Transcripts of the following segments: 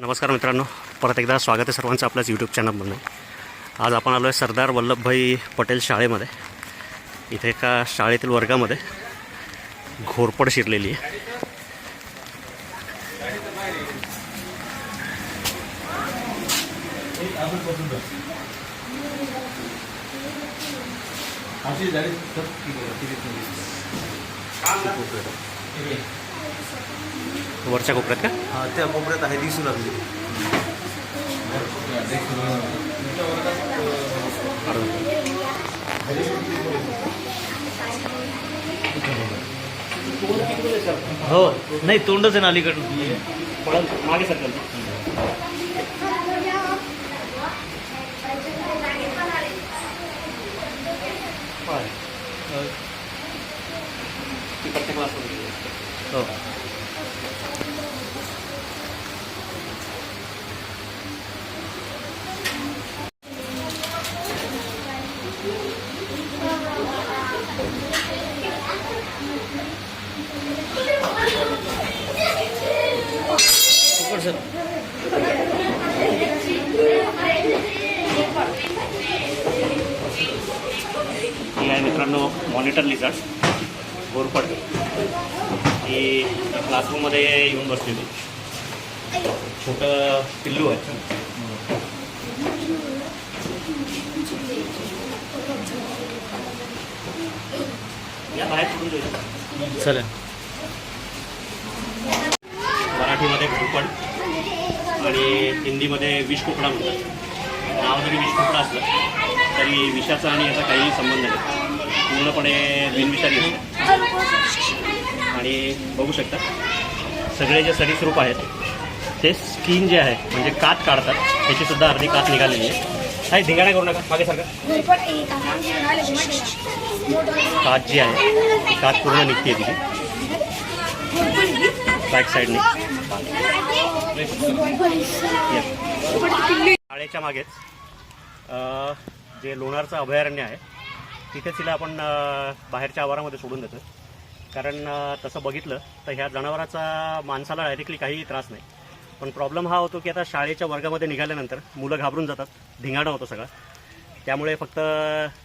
नमस्कार मित्रांनो, परत एकदा स्वागत आहे सर्वांचं आपल्याच यूट्यूब चॅनलमध्ये। आज आपण आलो आहे सरदार वल्लभभाई पटेल शाळेमध्ये। इथे एका शाळेतील वर्गामध्ये घोरपड शिरलेली आहे। वरच्या कोपऱ्यात का? हा, त्या कोपऱ्यात आहे, दिसू लागली। हो नाही, तोंडच आहे ना अलीकडून मागे सरकल हो. ही आहे मित्रांनो मॉनिटर लिझार्ड घोरपड। ही क्लासरूममध्ये येऊन बसलेली छोटं पिल्लू आहे। या बाहेर सोडून जाईल। चला, मराठीमध्ये घोरपड आणि हिंदीमध्ये विषकोपडा म्हणतात। नाव जरी विषकोपडा असलं तरी विषाचा आणि याचा काही संबंध नाही, पूर्णपणे बिनविषारी असते। आणि बघू शकता सगळे जे सरीसृप आहेत ते स्किन जे आहे म्हणजे कात काढतात, त्याची सुद्धा अर्धी कात निघालेली आहे। काही धिंगाणा करू नका, मागे सारखं। कात जी आहे ती कात पूर्ण निघते तिथे बॅक साईडने। शाळेच्या मागेच जे लोणारचं अभयारण्य आहे तिथेच तिला आपण बाहेरच्या आवारामध्ये सोडून देतो। कारण तसं बघितलं तर ह्या जनावराचा माणसाला डायरेक्टली काहीही त्रास नाही, पण प्रॉब्लेम हा होतो की आता शाळेच्या वर्गामध्ये निघाल्यानंतर मुलं घाबरून जातात, धिंगाणा होतो सगळा। त्यामुळे फक्त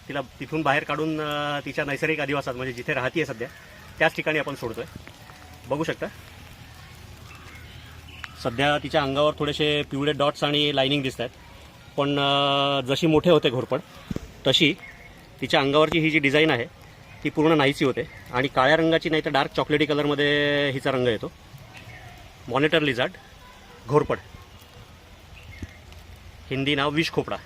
तिला तिथून बाहेर काढून तिच्या नैसर्गिक अधिवासात म्हणजे जिथे राहते सध्या त्याच ठिकाणी आपण सोडतोय। बघू शकता सध्या तिच्या अंगावर थोडेसे पिवळे डॉट्स आणि लाइनिंग दिसत आहेत, पण जशी मोठे होते घोरपड तशी तिच्या अंगावरची ही जी डिझाईन आहे ती पूर्ण नाहीशी होते आणि काळ्या रंगाची नाही तर डार्क चॉकलेटी कलरमध्ये हिचा रंग येतो। मॉनिटर लिझार्ड घोरपड, हिंदी नाव विषखोपडा।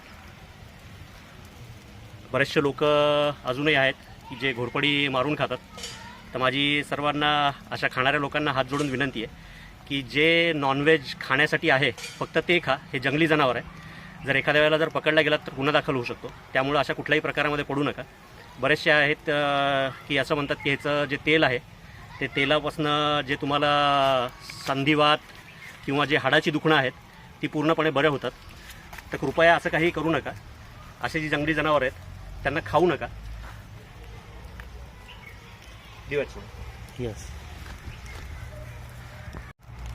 बरेचसे लोक अजूनही आहेत की जे घोरपडी मारून खातात, तर माझी सर्वांना अशा खाणाऱ्या लोकांना हात जोडून विनंती आहे की जे नॉनव्हेज खाण्यासाठी आहे फक्त ते खा। हे जंगली जनावर आहे, जर एखाद्या वेळेला जर पकडला गेलात तर गुन्हा दाखल होऊ शकतो, त्यामुळे अशा कुठल्याही प्रकारामध्ये पडू नका। बरेचसे आहेत की असं म्हणतात की ह्याचं जे तेल आहे ते तेलापासनं जे तुम्हाला संधिवात किंवा जे हाडाची दुखणं आहेत ती पूर्णपणे बरे होतात, तर कृपया असं काही करू नका। असे जी जंगली जनावर आहेत त्यांना खाऊ नका। दिवस सोडून यस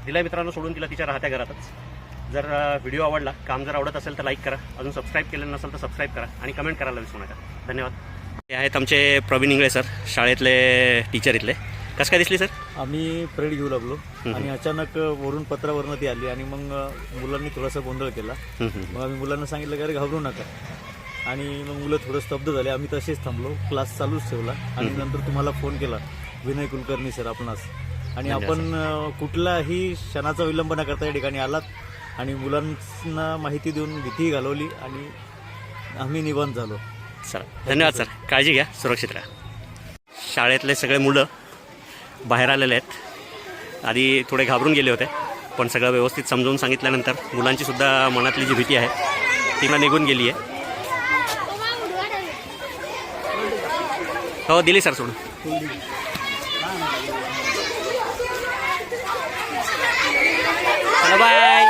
दिला मित्रांनो सोडून तिला तिच्या राहत्या घरातच। जर व्हिडिओ आवडला, काम जर आवडत असेल तर लाईक करा, अजून सबस्क्राईब केलं नसेल तर सबस्क्राईब करा आणि कमेंट करायला विसरू नका। धन्यवाद। हे आहेत आमचे प्रवीण इंगळे सर, शाळेतले टीचर इथले। कसं काय दिसली सर? आम्ही परेड घेऊ लागलो आणि अचानक वरून पत्रावरनं ती आली आणि मग मुलांनी थोडासा गोंधळ केला। मग आम्ही मुलांना सांगितलं की अरे घाबरू नका, आणि मग मुलं थोडं स्तब्ध झाले। आम्ही तसेच थांबलो, क्लास चालूच ठेवला आणि नंतर तुम्हाला फोन केला, विनय कुलकर्णी सर आपणास, आणि आपण कुठलाही क्षणाचा विलंब न करता या ठिकाणी आलात आणि मुलांना माहिती देऊन भीती घालवली आणि आम्ही निवांत झालो। सर धन्यवाद सर, काळजी घ्या, सुरक्षित राहा। शाळेतले सगळे मुलं बाहेर आलेले आहेत। आधी थोडे घाबरून गेले होते, पण सगळं व्यवस्थित समजावून सांगितल्यानंतर मुलांची सुद्धा मनातली जी भीती आहे ती निघून गेली आहे। हो दिली सर सोडून। चला बाय।